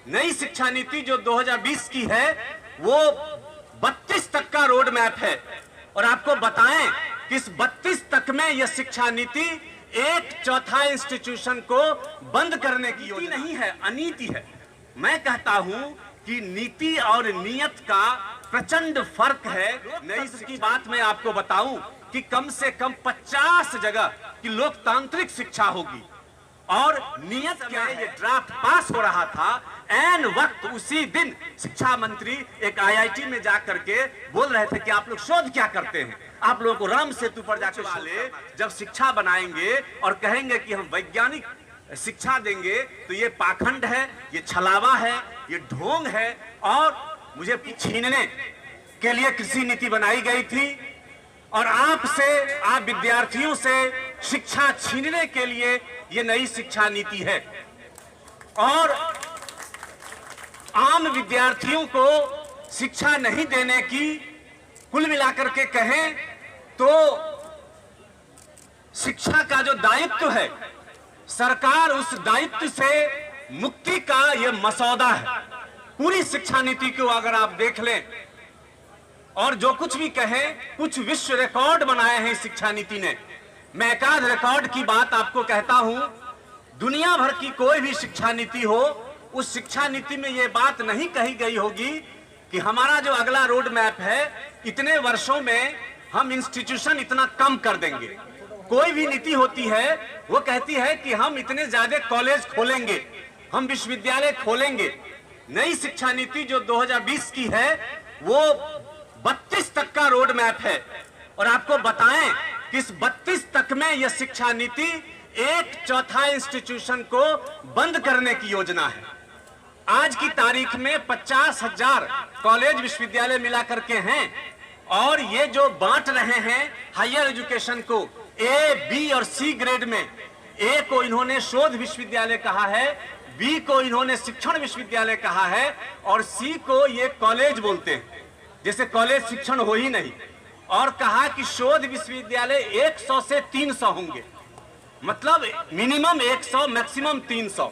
नई शिक्षा नीति जो 2020 की है वो 32 तक का रोड मैप है। और आपको बताएं कि इस 32 तक में यह शिक्षा नीति 1/4 इंस्टीट्यूशन को बंद करने की योजना नहीं है, अनीति है। मैं कहता हूं कि नीति और नियत का प्रचंड फर्क है। नई की बात मैं आपको बताऊं कि कम से कम 50 जगह की लोकतांत्रिक शिक्षा होगी। और नियत क्या है, ये ड्राफ्ट पास हो रहा था, एन वक्त उसी दिन शिक्षा मंत्री एक आईआईटी में जाकर के बोल रहे थे कि आप लोग शोध क्या करते हैं, आप लोगों को राम सेतु पर जाकर वाले जब शिक्षा बनाएंगे और कहेंगे कि हम वैज्ञानिक शिक्षा देंगे तो ये पाखंड है, ये छलावा है, ये ढोंग है। और मुझे छीनने के लिए कृषि नीति बनाई गई थी और आपसे, आप विद्यार्थियों से शिक्षा छीनने के लिए ये नई शिक्षा नीति है। और आम विद्यार्थियों को शिक्षा नहीं देने की, कुल मिलाकर के कहें तो शिक्षा का जो दायित्व है, सरकार उस दायित्व से मुक्ति का यह मसौदा है। पूरी शिक्षा नीति को अगर आप देख लें और जो कुछ भी कहें, कुछ विश्व रिकॉर्ड बनाए हैं शिक्षा नीति ने। मैं एक आध रिकॉर्ड की बात आपको कहता हूं। दुनिया भर की कोई भी शिक्षा नीति हो, उस शिक्षा नीति में यह बात नहीं कही गई होगी कि हमारा जो अगला रोड मैप है, इतने वर्षों में हम इंस्टीट्यूशन इतना कम कर देंगे। कोई भी नीति होती है वो कहती है कि हम इतने ज्यादा कॉलेज खोलेंगे, हम विश्वविद्यालय खोलेंगे। नई शिक्षा नीति जो 2020 की है वो 32 तक का रोड मैप है। और आपको बताएं कि इस 32 तक में यह शिक्षा नीति 1/4 इंस्टीट्यूशन को बंद करने की योजना है। आज की तारीख में 50,000 कॉलेज विश्वविद्यालय मिला करके हैं और ये जो बांट रहे हैं हायर एजुकेशन को ए, बी और सी ग्रेड में, ए को इन्होंने शोध विश्वविद्यालय कहा है, बी को इन्होंने शिक्षण विश्वविद्यालय कहा है और सी को ये कॉलेज बोलते हैं, जैसे कॉलेज शिक्षण हो ही नहीं। और कहा कि शोध विश्वविद्यालय 100 से 300 होंगे, मतलब मिनिमम 100 मैक्सिमम 300।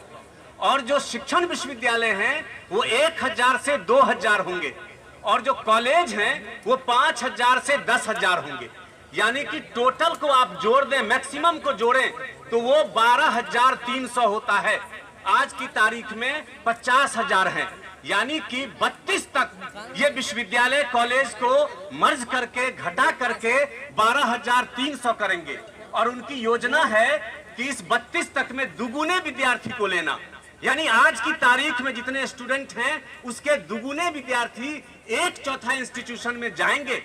और जो शिक्षण विश्वविद्यालय हैं वो 1000 से 2000 होंगे और जो कॉलेज हैं वो 5000 से 10,000 होंगे। यानी कि टोटल को आप जोड़ दें, मैक्सिमम को जोड़ें तो वो 12,300 होता है। आज की तारीख में 50,000 हैं, यानी कि 32 तक ये विश्वविद्यालय कॉलेज को मर्ज करके घटा करके 12,300 करेंगे। और उनकी योजना है कि इस 32 तक में दुगुने विद्यार्थी को लेना, यानी आज की तारीख में जितने स्टूडेंट हैं उसके दुगुने विद्यार्थी 1/4 इंस्टीट्यूशन में जाएंगे।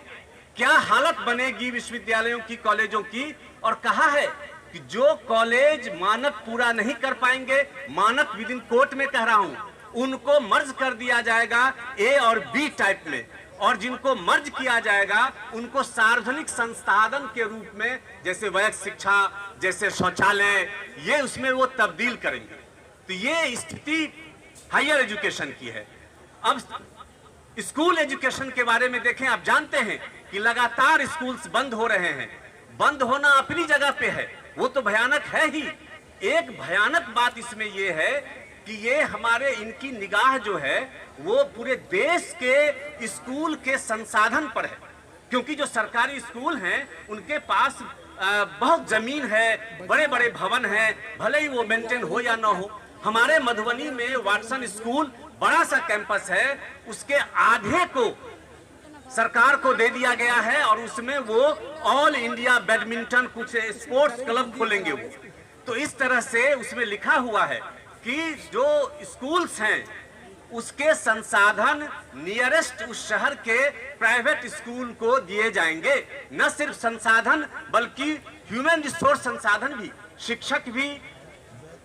क्या हालत बनेगी विश्वविद्यालयों की, कॉलेजों की। और कहा है कि जो कॉलेज मानक पूरा नहीं कर पाएंगे, मानक विद इन कोट में कह रहा हूं, उनको मर्ज कर दिया जाएगा ए और बी टाइप में। और जिनको मर्ज किया जाएगा उनको सार्वजनिक संसाधन के रूप में, जैसे वैध शिक्षा, जैसे शौचालय, ये उसमें वो तब्दील करेंगे। तो ये स्थिति हायर एजुकेशन की है। अब स्कूल एजुकेशन के बारे में देखें, आप जानते हैं कि लगातार स्कूल्स बंद हो रहे हैं। बंद होना अपनी जगह पे है, वो तो भयानक है ही। एक भयानक बात इसमें यह है कि ये हमारे, इनकी निगाह जो है वो पूरे देश के स्कूल के संसाधन पर है। क्योंकि जो सरकारी स्कूल हैं उनके पास बहुत जमीन है, बड़े बड़े भवन हैं, भले ही वो मेंटेन हो या ना हो। हमारे मधुबनी में वाटसन स्कूल बड़ा सा कैंपस है, उसके आधे को सरकार को दे दिया गया है और उसमें वो ऑल इंडिया बैडमिंटन कुछ स्पोर्ट्स क्लब खोलेंगे वो। तो इस तरह से उसमें लिखा हुआ है कि जो स्कूल्स हैं उसके संसाधन नियरेस्ट उस शहर के प्राइवेट स्कूल को दिए जाएंगे। न सिर्फ संसाधन बल्कि ह्यूमन रिसोर्स संसाधन भी, शिक्षक भी,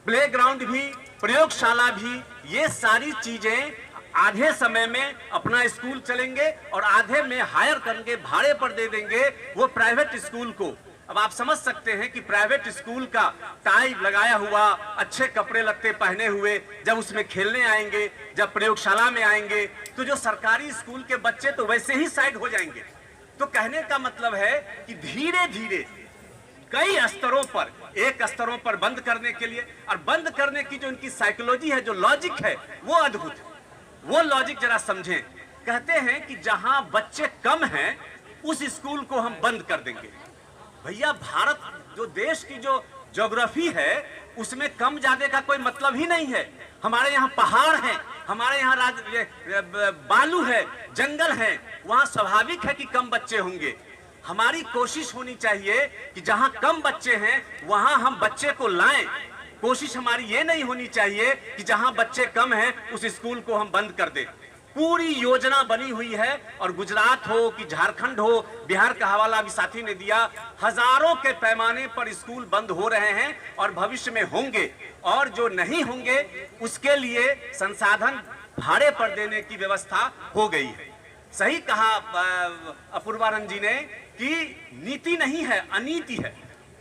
प्लेग्राउंड भी, प्रयोगशाला भी, ये सारी चीजें आधे समय में अपना स्कूल चलेंगे और आधे में हायर करके भाड़े पर दे देंगे वो प्राइवेट स्कूल को। अब आप समझ सकते हैं कि प्राइवेट स्कूल का टाई लगाया हुआ, अच्छे कपड़े लत्ते पहने हुए जब उसमें खेलने आएंगे, जब प्रयोगशाला में आएंगे, तो जो सरकारी स्कूल के बच्चे तो वैसे ही साइड हो जाएंगे। तो कहने का मतलब है कि धीरे धीरे कई स्तरों पर एक स्तरों पर बंद करने के लिए, और बंद करने की जो इनकी साइकोलॉजी है, जो लॉजिक है, वो अद्भुत है। वो लॉजिक जरा समझें। कहते हैं कि जहां बच्चे कम हैं उस स्कूल को हम बंद कर देंगे। भैया, भारत जो देश की जो ज्योग्राफी है उसमें कम ज्यादा का कोई मतलब ही नहीं है। हमारे यहाँ पहाड़ हैं, हमारे यहाँ बालू है, जंगल है, वहां स्वाभाविक है कि कम बच्चे होंगे। हमारी कोशिश होनी चाहिए कि जहां कम बच्चे हैं वहां हम बच्चे को लाएं। कोशिश हमारी ये नहीं होनी चाहिए कि जहां बच्चे कम हैं उस स्कूल को हम बंद कर दें। पूरी योजना बनी हुई है, और गुजरात हो कि झारखंड हो, बिहार का हवाला अभी साथी ने दिया, हजारों के पैमाने पर स्कूल बंद हो रहे हैं और भविष्य में होंगे, और जो नहीं होंगे उसके लिए संसाधन भाड़े पर देने की व्यवस्था हो गई है। सही कहा अपूर्वानंद जी ने कि नीति नहीं है, अनीति है।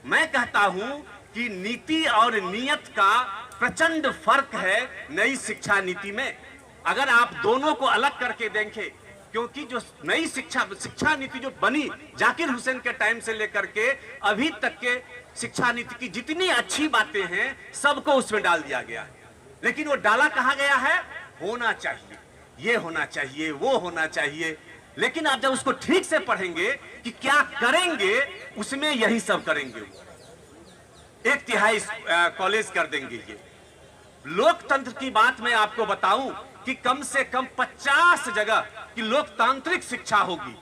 मैं कहता हूं कि नीति और नीयत का प्रचंड फर्क है नई शिक्षा नीति में। अगर आप दोनों को अलग करके देखें, क्योंकि जो नई शिक्षा नीति जो बनी जाकिर हुसैन के टाइम से लेकर के अभी तक के शिक्षा नीति की जितनी अच्छी बातें हैं सबको उसमें डाल दिया गया है। लेकिन वो डाला कहाँ गया है? होना चाहिए, ये होना चाहिए, वो होना चाहिए। लेकिन आप जब उसको ठीक से पढ़ेंगे कि क्या करेंगे, उसमें यही सब करेंगे। 1/3 कॉलेज कर देंगे। ये लोकतंत्र की बात मैं आपको बताऊं कि कम से कम 50 जगह की लोकतांत्रिक शिक्षा होगी।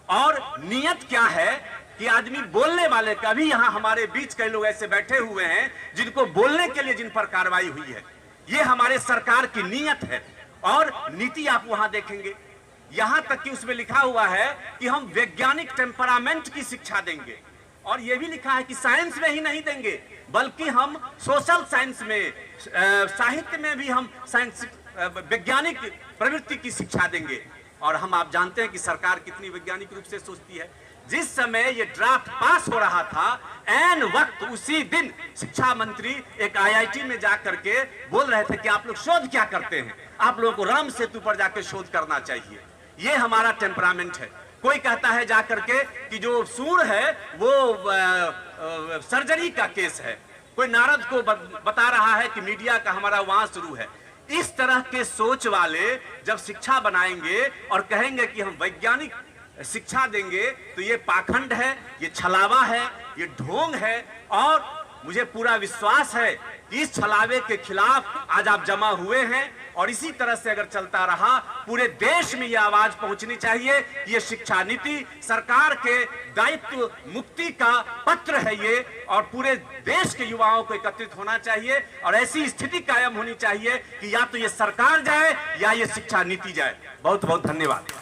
और नियत क्या है कि आदमी बोलने वाले का भी, यहां हमारे बीच कई लोग ऐसे बैठे हुए हैं जिनको बोलने के लिए जिन पर कार्रवाई हुई है, ये हमारे सरकार की नियत है। और नीति आप वहां देखेंगे, यहां तक कि उसमें लिखा हुआ है कि हम वैज्ञानिक टेम्परामेंट की शिक्षा देंगे। और यह भी लिखा है कि साइंस में ही नहीं देंगे, बल्कि हम सोशल साइंस में, साहित्य में भी हम साइंस, वैज्ञानिक प्रवृत्ति की शिक्षा देंगे। और हम, आप जानते हैं कि सरकार कितनी वैज्ञानिक रूप से सोचती है। जिस समय ये ड्राफ्ट पास हो रहा था, ऐन वक्त उसी दिन शिक्षा मंत्री एक IIT में जाकर के बोल रहे थे कि आप लोग शोध क्या करते हैं, आप लोगों को राम सेतु पर जाकर शोध करना चाहिए। ये हमारा टेम्परामेंट है। कोई कहता है जाकर के कि जो सूर है वो सर्जरी का केस है, कोई नारद को बता रहा है कि मीडिया का हमारा वहां शुरू है। इस तरह के सोच वाले जब शिक्षा बनाएंगे और कहेंगे कि हम वैज्ञानिक शिक्षा देंगे, तो ये पाखंड है, ये छलावा है, ये ढोंग है। और मुझे पूरा विश्वास है कि इस छलावे के खिलाफ आज आप जमा हुए हैं, और इसी तरह से अगर चलता रहा पूरे देश में यह आवाज पहुंचनी चाहिए। ये शिक्षा नीति सरकार के दायित्व मुक्ति का पत्र है ये, और पूरे देश के युवाओं को एकत्रित होना चाहिए, और ऐसी स्थिति कायम होनी चाहिए कि या तो ये सरकार जाए या ये शिक्षा नीति जाए। बहुत बहुत धन्यवाद।